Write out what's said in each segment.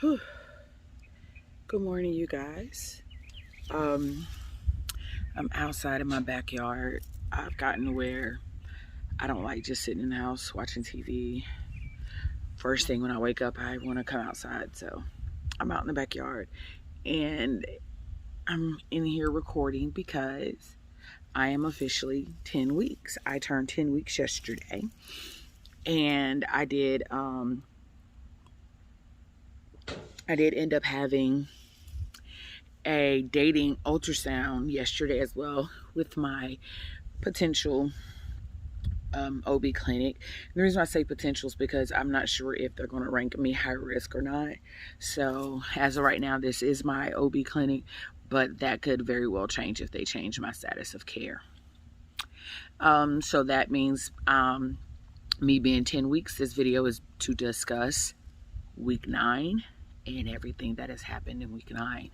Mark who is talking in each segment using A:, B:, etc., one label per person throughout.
A: Whew. Good morning, you guys. I'm outside in my backyard. I've gotten to where I don't like just sitting in the house watching TV. First thing when I wake up, I want to come outside. So I'm out in the backyard and I'm in here recording because I am officially 10 weeks. I turned 10 weeks yesterday, and I did end up having a dating ultrasound yesterday as well with my potential OB clinic. And the reason I say potential is because I'm not sure if they're going to rank me high risk or not. So as of right now, this is my OB clinic, but that could very well change if they change my status of care. So that means me being 10 weeks, this video is to discuss week 9 and everything that has happened in week 9.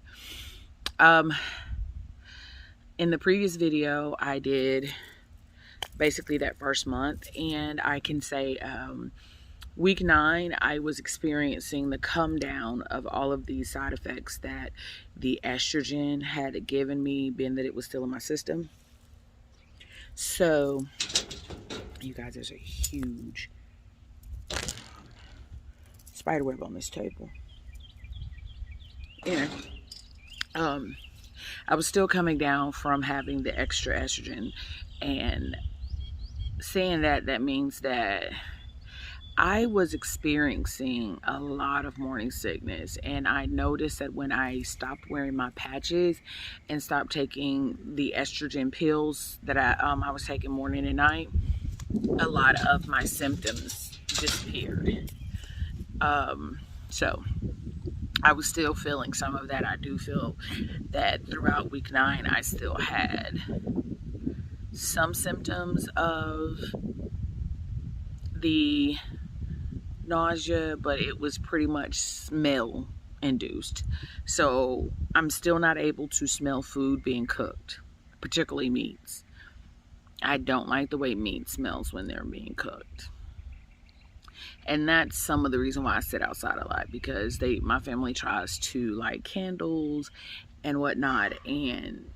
A: In the previous video, I did basically that first month, and I can say week 9 I was experiencing the come down of all of these side effects that the estrogen had given me, being that it was still in my system. So you guys, there's a huge spider web on this table. Yeah. I was still coming down from having the extra estrogen, and saying that means that I was experiencing a lot of morning sickness. And I noticed that when I stopped wearing my patches and stopped taking the estrogen pills that I was taking morning and night, a lot of my symptoms disappeared. So I was still feeling some of that. I do feel that throughout week 9 I still had some symptoms of the nausea, but it was pretty much smell induced. So I'm still not able to smell food being cooked, particularly meats. I don't like the way meat smells when they're being cooked. And that's some of the reason why I sit outside a lot, because my family tries to light candles and whatnot, and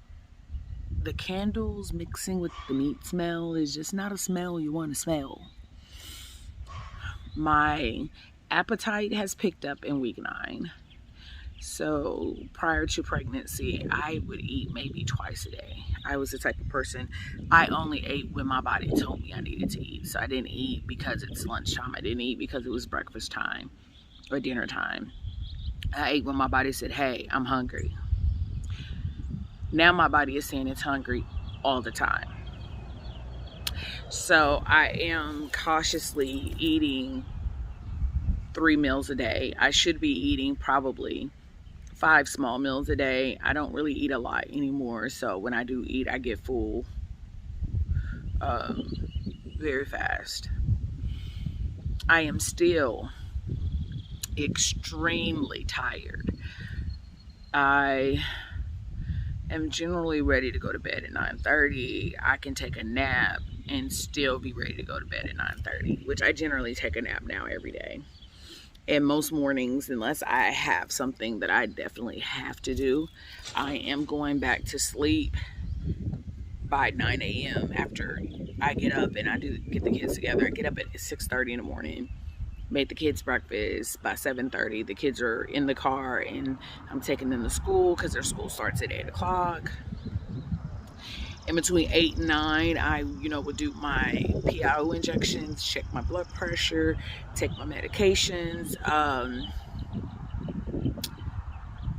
A: the candles mixing with the meat smell is just not a smell you want to smell. My appetite has picked up in week 9. So prior to pregnancy, I would eat maybe twice a day. I was the type of person, I only ate when my body told me I needed to eat. So I didn't eat because it's lunchtime. I didn't eat because it was breakfast time or dinner time. I ate when my body said, hey, I'm hungry. Now my body is saying it's hungry all the time. So I am cautiously eating 3 meals a day. I should be eating probably 5 small meals a day. I don't really eat a lot anymore, so when I do eat, I get full very fast. I am still extremely tired. I am generally ready to go to bed at 9:30. I can take a nap and still be ready to go to bed at 9:30, which I generally take a nap now every day. And most mornings, unless I have something that I definitely have to do, I am going back to sleep by 9 a.m. after I get up and I do get the kids together. I get up at 6:30 in the morning, make the kids breakfast. By 7:30, the kids are in the car and I'm taking them to school because their school starts at 8 o'clock. In between 8 and 9, I, would do my PIO injections, check my blood pressure, take my medications.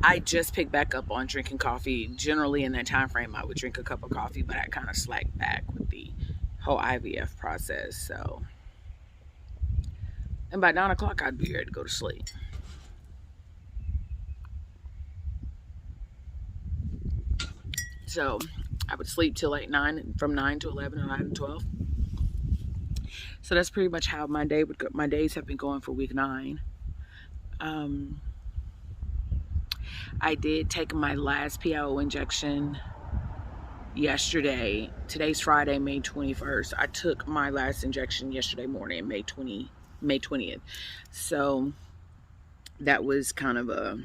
A: I just picked back up on drinking coffee. Generally in that time frame, I would drink a cup of coffee, but I kind of slacked back with the whole IVF process. So, and by 9 o'clock, I'd be ready to go to sleep. So I would sleep till like 9, from 9 to 11 or 9 to 12. So that's pretty much how my day would go. My days have been going for week 9. I did take my last PIO injection yesterday. Today's Friday, May 21st. I took my last injection yesterday morning, May 20th. So that was kind of a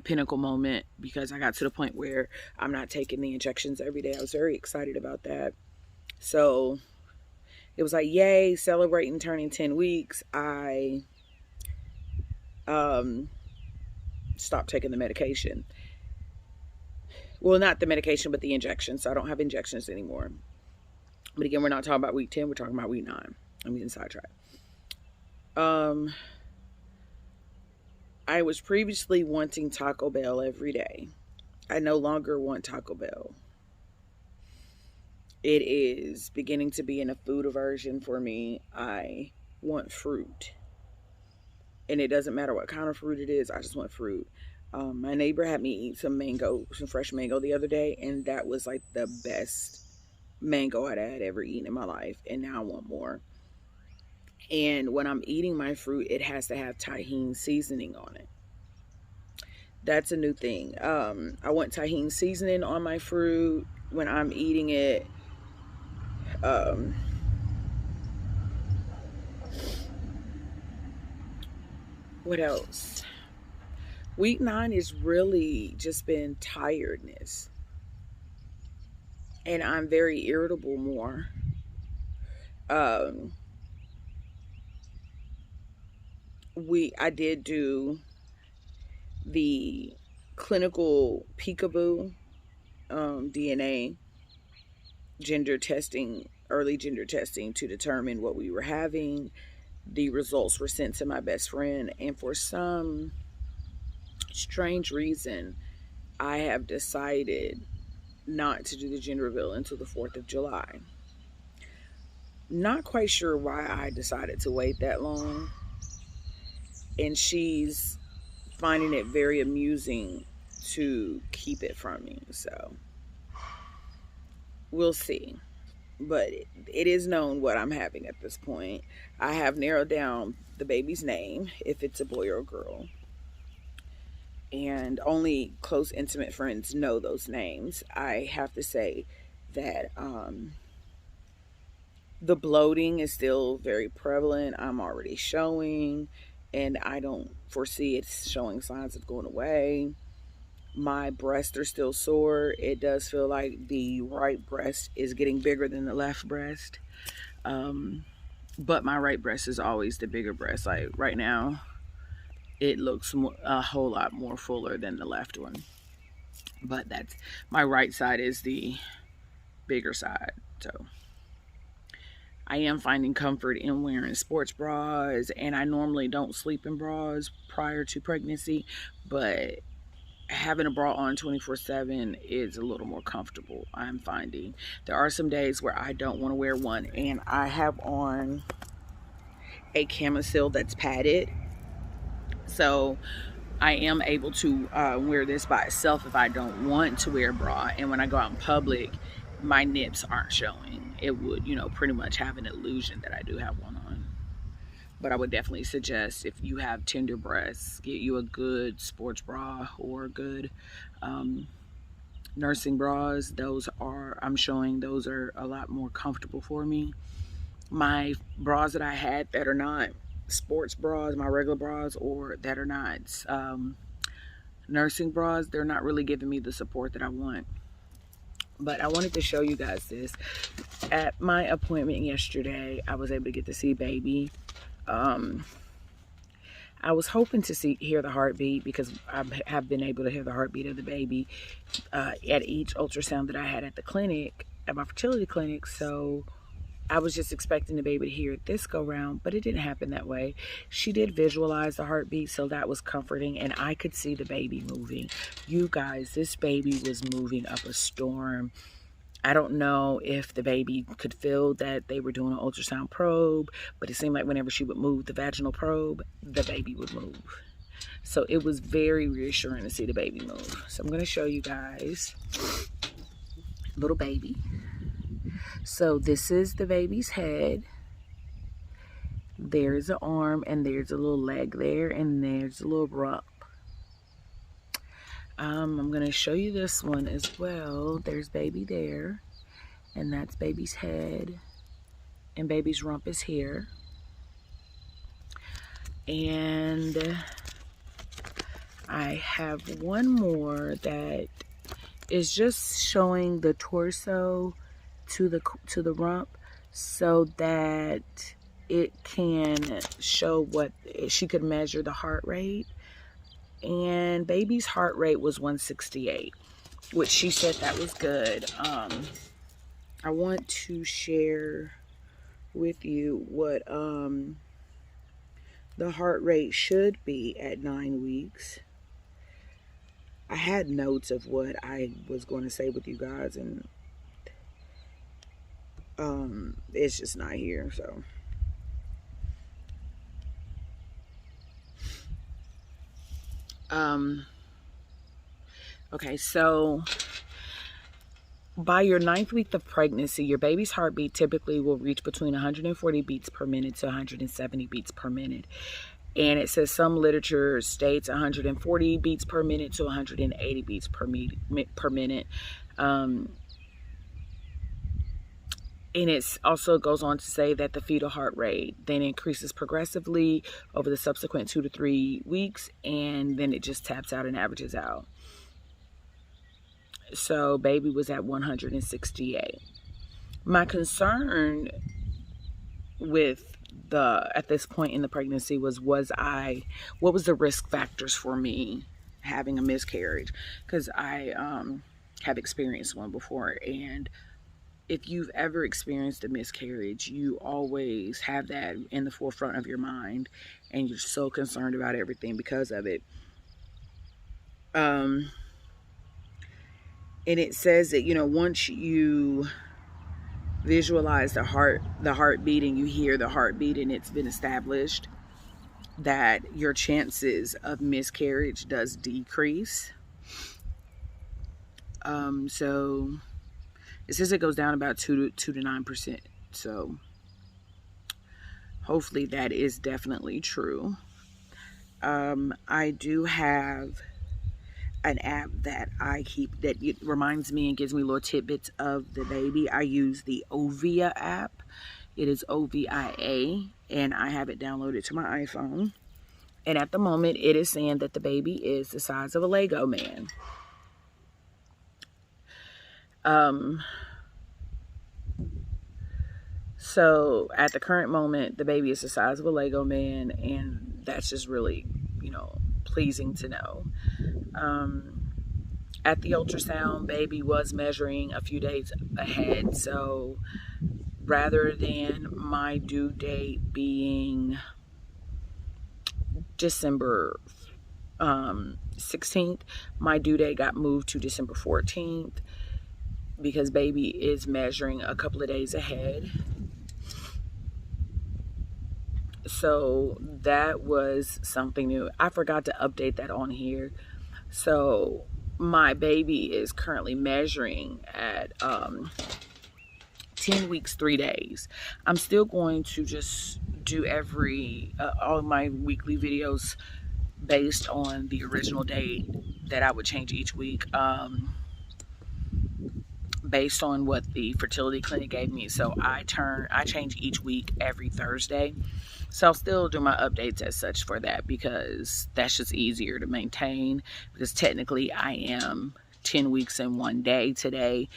A: pinnacle moment, because I got to the point where I'm not taking the injections every day. I was very excited about that. So it was like, yay, celebrating turning 10 weeks. I stopped taking the medication. Well, not the medication, but the injections. So I don't have injections anymore. But again, we're not talking about week 10. We're talking about week 9. I'm getting sidetracked. I was previously wanting Taco Bell every day. I no longer want Taco Bell. It is beginning to be in a food aversion for me. I want fruit. And it doesn't matter what kind of fruit it is. I just want fruit. My neighbor had me eat some fresh mango the other day. And that was like the best mango I'd had ever eaten in my life. And now I want more. And when I'm eating my fruit, it has to have Tajín seasoning on it. That's a new thing. I want Tajín seasoning on my fruit when I'm eating it. What else? Week 9 has really just been tiredness. And I'm very irritable more. I did do the clinical peekaboo DNA gender testing, early gender testing, to determine what we were having. The results were sent to my best friend, and for some strange reason, I have decided not to do the gender reveal until the 4th of July. Not quite sure why I decided to wait that long. And she's finding it very amusing to keep it from me. So we'll see. But it is known what I'm having at this point. I have narrowed down the baby's name, if it's a boy or a girl. And only close, intimate friends know those names. I have to say that the bloating is still very prevalent. I'm already showing, and I don't foresee it showing signs of going away. My breasts are still sore. It does feel like the right breast is getting bigger than the left breast. But my right breast is always the bigger breast. Like right now, it looks a whole lot more fuller than the left one. But that's, my right side is the bigger side. So I am finding comfort in wearing sports bras, and I normally don't sleep in bras prior to pregnancy, but having a bra on 24/7 is a little more comfortable. I'm finding there are some days where I don't want to wear one, and I have on a camisole that's padded, so I am able to wear this by itself if I don't want to wear a bra. And when I go out in public, my nips aren't showing. It would, pretty much have an illusion that I do have one on. But I would definitely suggest, if you have tender breasts, get you a good sports bra or a good nursing bras. Those are, I'm showing, those are a lot more comfortable for me. My bras that I had that are not sports bras, my regular bras, or that are not nursing bras, they're not really giving me the support that I want. But I wanted to show you guys this. At my appointment yesterday, I was able to get to see baby. I was hoping to hear the heartbeat, because I have been able to hear the heartbeat of the baby at each ultrasound that I had at the clinic, at my fertility clinic. So I was just expecting the baby to hear it this go round, but it didn't happen that way. She did visualize the heartbeat, so that was comforting, and I could see the baby moving. You guys, this baby was moving up a storm. I don't know if the baby could feel that they were doing an ultrasound probe, but it seemed like whenever she would move the vaginal probe, the baby would move. So it was very reassuring to see the baby move. So I'm going to show you guys little baby. So this is the baby's head. There's an arm, and there's a little leg there, and there's a little rump. I'm going to show you this one as well. There's baby there, and that's baby's head, and baby's rump is here. And I have one more that is just showing the torso to the rump, so that it can show what she could measure the heart rate. And baby's heart rate was 168, which she said that was good. I want to share with you what the heart rate should be at 9 weeks. I had notes of what I was going to say with you guys, and it's just not here. So okay, so by your 9th week of pregnancy, your baby's heartbeat typically will reach between 140 beats per minute to 170 beats per minute. And it says some literature states 140 beats per minute to 180 beats per minute. And it also goes on to say that the fetal heart rate then increases progressively over the subsequent 2 to 3 weeks, and then it just taps out and averages out. So baby was at 168. My concern with at this point in the pregnancy was what was the risk factors for me having a miscarriage, because I have experienced one before. And if you've ever experienced a miscarriage, you always have that in the forefront of your mind, and you're so concerned about everything because of it. And it says that, once you visualize the heartbeat, and you hear the heartbeat, and it's been established, that your chances of miscarriage does decrease. So it says it goes down about 2 to 9%. So hopefully that is definitely true. I do have an app that I keep that it reminds me and gives me little tidbits of the baby. I use the Ovia app. It is OVIA, and I have it downloaded to my iPhone. And at the moment, it is saying that the baby is the size of a Lego man. So at the current moment, the baby is the size of a Lego man, and that's just really, pleasing to know. At the ultrasound, baby was measuring a few days ahead. So rather than my due date being December 16th, my due date got moved to December 14th, because baby is measuring a couple of days ahead. So that was something new. I forgot to update that on here. So my baby is currently measuring at 10 weeks, 3 days. I'm still going to just do all of my weekly videos based on the original date that I would change each week, based on what the fertility clinic gave me. So I change each week every Thursday. So I'll still do my updates as such for that, because that's just easier to maintain, because technically I am 10 weeks in 1 day today,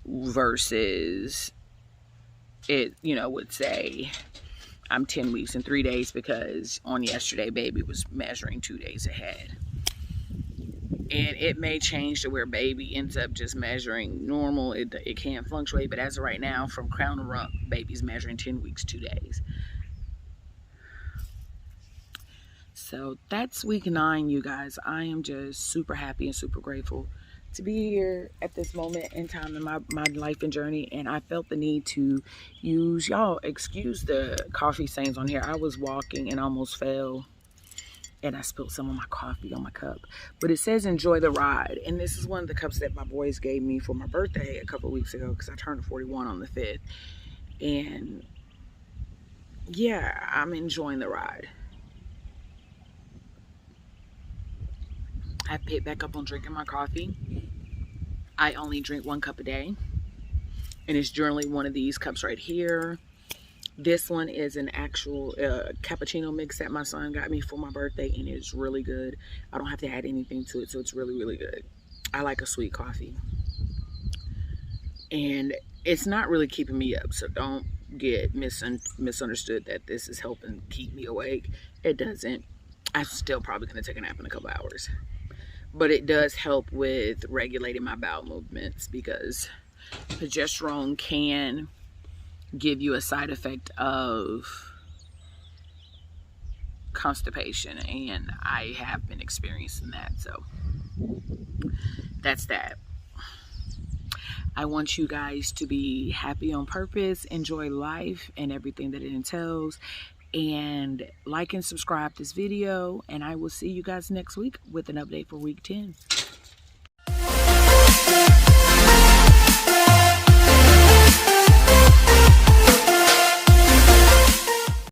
A: versus it, would say I'm 10 weeks in 3 days, because on yesterday baby was measuring 2 days ahead. And it may change to where baby ends up just measuring normal. It can fluctuate, but as of right now, from crown to rump, baby's measuring 10 weeks, 2 days. So that's week 9, you guys. I am just super happy and super grateful to be here at this moment in time in my life and journey. And I felt the need to use, y'all excuse the coffee stains on here. I was walking and almost fell, and I spilled some of my coffee on my cup. But it says enjoy the ride. And this is one of the cups that my boys gave me for my birthday a couple of weeks ago, because I turned 41 on the 5th. And yeah, I'm enjoying the ride. I picked back up on drinking my coffee. I only drink 1 cup a day, and it's generally one of these cups right here. This one is an actual cappuccino mix that my son got me for my birthday, and it's really good. I don't have to add anything to it, so it's really, really good. I like a sweet coffee. And it's not really keeping me up, so don't get misunderstood that this is helping keep me awake. It doesn't. I'm still probably going to take a nap in a couple hours. But it does help with regulating my bowel movements, because progesterone can give you a side effect of constipation, and I have been experiencing that. So that's that. I want you guys to be happy on purpose, enjoy life and everything that it entails, and like and subscribe this video, and I will see you guys next week with an update for week 10.